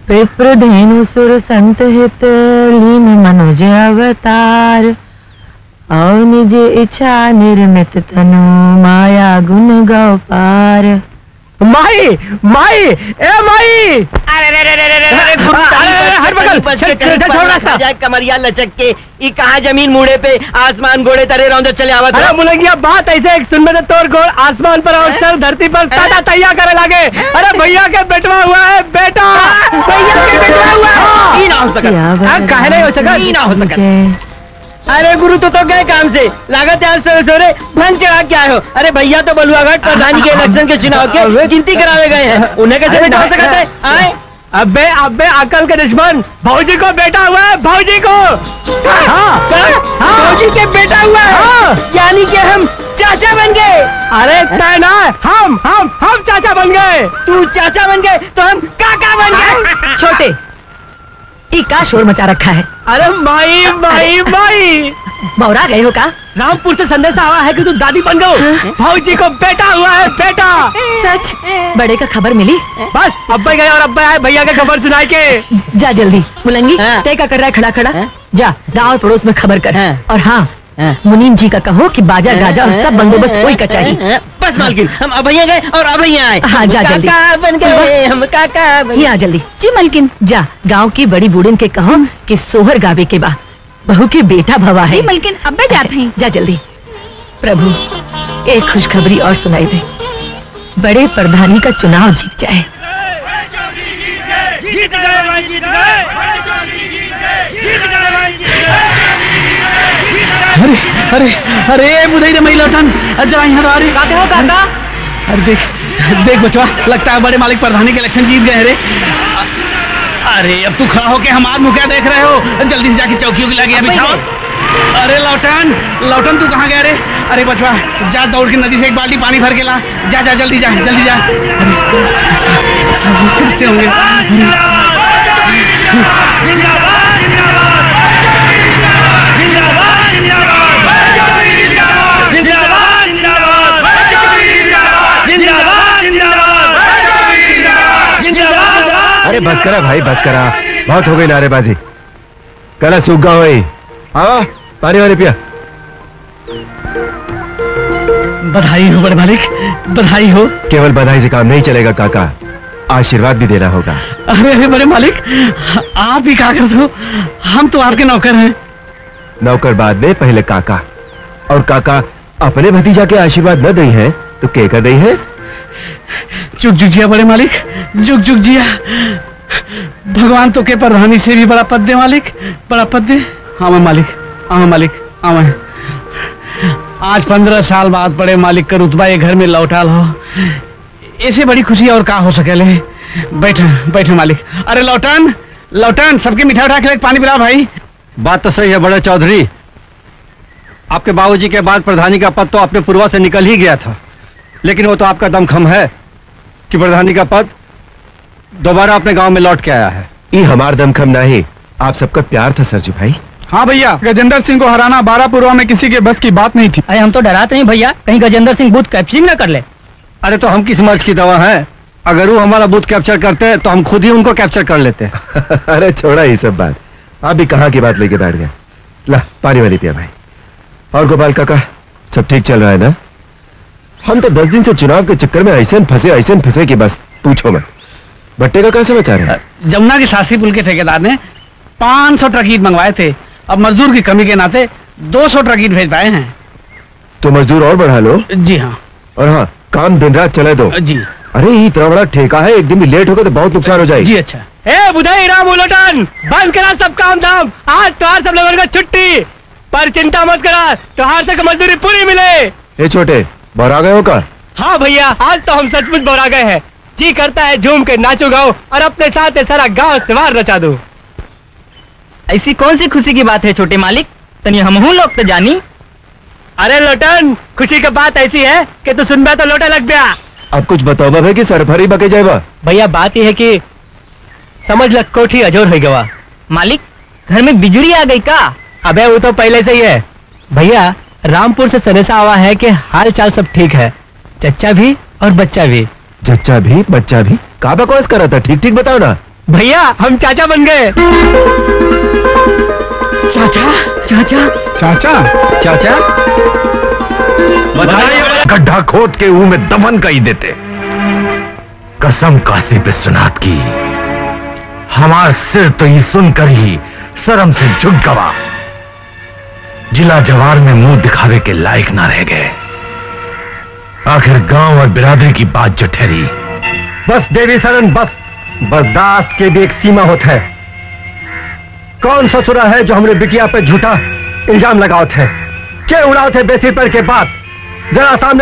विप्र धेनु सुर संत हित लीन मनुज अवतार और निज इच्छा निर्मित तनु माया गुण गौ पार। माई माई ए माई कमरिया लचक के ई कहा जमीन मुड़े पे आसमान घोड़े तरे रौंदे चले आवत। अरे मुलंगिया बात ऐसे एक सुन में तोर घोड़ आसमान पर और सर धरती पर टाटा तैयार करे लागे। अरे भैया के बेटवा हुआ है बेटा, भैया के बेटवा हुआ है। ई ना हो सका, काहे नहीं हो सका, ई ना हो सका। अरे गुरु तो गए काम से, लागत यार सवेरे सवेरे भन चढ़ा के आए हो। अरे भैया तो बलुआघाट प्रधानी के इलेक्शन के चुनाव के गिनती करावे गए हैं, उन्हें कैसे बैठा सकते हैं? आए अबे अबे अकल के दुश्मन, भौजी को बेटा हुआ है, भौजी को। भौजी के बेटा हुआ है, यानी कि हम चाचा बन गए। अरे तय ना, हम चाचा बन गए। तू चाचा बन गए तो हम काका बन गए। छोटे ई का शोर मचा रखा है? अरे माई माई माई मौरा गए हो का? रामपुर से संदेशा आया है कि तू दादी बन गई। भौजी को बेटा हुआ है, बेटा। सच? बड़े का खबर मिली? बस अब्बे गए और अब्बे आए भैया के खबर सुनाए के। जा जल्दी मुलंगी, तय का कर रहा है खड़ा खड़ा? जा गाँव पड़ोस में खबर कर। और हाँ मुनीम जी का कहो कि बाजा गाजा और सब बंदोबस्त कोई का चाहिए। बस मालकिन, हम अभैया गए और अभैया आए। हाँ जा जल्दी, काका बन गए, हम काका बन गए। आ जल्दी। जी मालकिन। जा गांव की बड़ी बूढ़न के कहो कि सोहर गावे के बा बहू के बेटा भवा है। जी मालकिन, अब्बे जाते हैं। जा जल्दी। प्रभु एक खुशखबरी और सुनाई दे, बड़े प्रधानी का चुनाव जीत जाए। जीत गए भाई, जीत गए, जीत गए भाई, जीत गए। अरे अरे अरे बुधाई रे मई लौटन, जरा यहाँ आ रही। काका हो काका? अरे देख देख बचवा, लगता है बड़े मालिक प्रधानी के इलेक्शन जीत गए रे। अरे अब तू खड़ा होके हम आग मुँह क्या देख रहे हो? जल्दी से जाके चौकियों की लगी बिछाओ। अरे लौटन लौटन तू कहाँ गया रे? अरे बचवा जा दौड़ के नदी से एक बाल्टी पानी भर के ला। जा जा जल्दी जा जल्दी जा। अरे सब कैसे होंगे? अरे बस करा भाई बस करा, बहुत हो गई नारेबाजी। कला सूख गा हुई। हाँ पानी वाले पिया। बधाई हो बड़े मालिक, बधाई हो। केवल बधाई से काम नहीं चलेगा काका, आशीर्वाद भी देना होगा। अरे अरे बड़े मालिक, आप ही क्या करते हो? हम तो आपके नौकर हैं। नौकर बाद में, पहले काका। और काका अपने भतीजा के आशीर्वाद न दी है तो क्या कर रही है? जुग जुग जिया बड़े मालिक, जुग जुग जिया। भगवान तो के प्रधानी से भी बड़ा पद दे मालिक, बड़ा पद दे। हाँ मालिक, हाँ मालिक, हाँ। आज 15 साल बाद बड़े मालिक का रुतबा ये घर में लौटा लो, ऐसे बड़ी खुशी और का हो सके। ले बैठे बैठे मालिक। अरे लौटन लौटन, सबके मिठाई उठा के पानी पिला भाई। बात तो सही है बड़े चौधरी, आपके बाबूजी के बाद प्रधानी का पद तो अपने पूर्वा से निकल ही गया था, लेकिन वो तो आपका दमखम है कि प्रधानी का पद दोबारा अपने गांव में लौट के आया है। ये हमार दमखम नहीं, आप सबका प्यार था सरजू भाई। हाँ भैया, गजेंद्र सिंह को हराना 12 पूर्वा में किसी के बस की बात नहीं थी। अरे हम तो डराते हैं भैया, कहीं गजेंद्र सिंह बूथ कैप्चरिंग न कर ले। अरे तो हम किस मर्ज की दवा है? अगर वो हमारा बूथ कैप्चर करते तो हम खुद ही उनको कैप्चर कर लेते। अरे छोड़ा ये सब बात, आप भी कहाँ की बात लेके बैठ गए। ला पानी वाली पिया भाई। और गोपाल काका सब ठीक चल रहा है ना? हम तो 10 दिन से चुनाव के चक्कर में ऐसे फंसे कि बस पूछो मत। भट्टे का क्या समाचार है? जमुना के शास्त्री पुल के ठेकेदार ने 500 ट्रक ईंट मंगवाए थे, अब मजदूर की कमी के नाते 200 ट्रक ईंट भेज पाए हैं। तो मजदूर और बढ़ा लो। जी हाँ। और हाँ, काम दिन रात चले दो। जी। अरे इतना बड़ा ठेका है, एक दिन भी लेट होगा तो बहुत नुकसान हो जाएगी। जी अच्छा। ए बुधाई राम उलटन, बंद करा सब काम धाम, आज त्योहार सब लोगों का छुट्टी। पर चिंता मत करा, त्योहार तक मजदूरी पूरी मिले। ए छोटे, बौरा गए हो का? हाँ भैया, आज तो हम सचमुच बौरा गए हैं। जी करता है झूम के नाचो गाओ और अपने साथ सारा गांव सवार रचा दो। ऐसी कौन सी खुशी की बात है छोटे मालिक, तनी हमहू लोग तो जानी। अरे लोटन, खुशी की बात ऐसी है कि तू सुन तो लोटा लग गया। अब कुछ बताओ भाई कि सरफरी बके जाएगा। भैया बात यह है कि समझ लग कोठी अजोर हो गवा। मालिक घर में बिजली आ गई का? अबे वो तो पहले से ही है भैया। रामपुर से संदेशा आवा है कि हाल चाल सब ठीक है, चच्चा भी और बच्चा भी। चच्चा भी बच्चा भी? का बकवास कर रहा था, ठीक ठीक बताओ ना। भैया हम चाचा बन गए। चाचा चाचा चाचा चाचा गड्ढा खोद के ऊ में दफन कर ही देते। कसम काशी विश्वनाथ की, हमार सिर तो ये सुनकर ही शर्म से झुक गवा। जिला जवार में मुंह दिखावे के लायक ना रह गए। आखिर गांव और बिरादरी की बात जो ठहरी। बस देवी शरण बस, बर्दाश्त के भी एक सीमा होता है। कौन ससुरा है जो हमरे बिटिया पे झूठा इल्जाम लगाओ थे? क्या उड़ाओ थे बेसिर पर के बाद? जरा सामने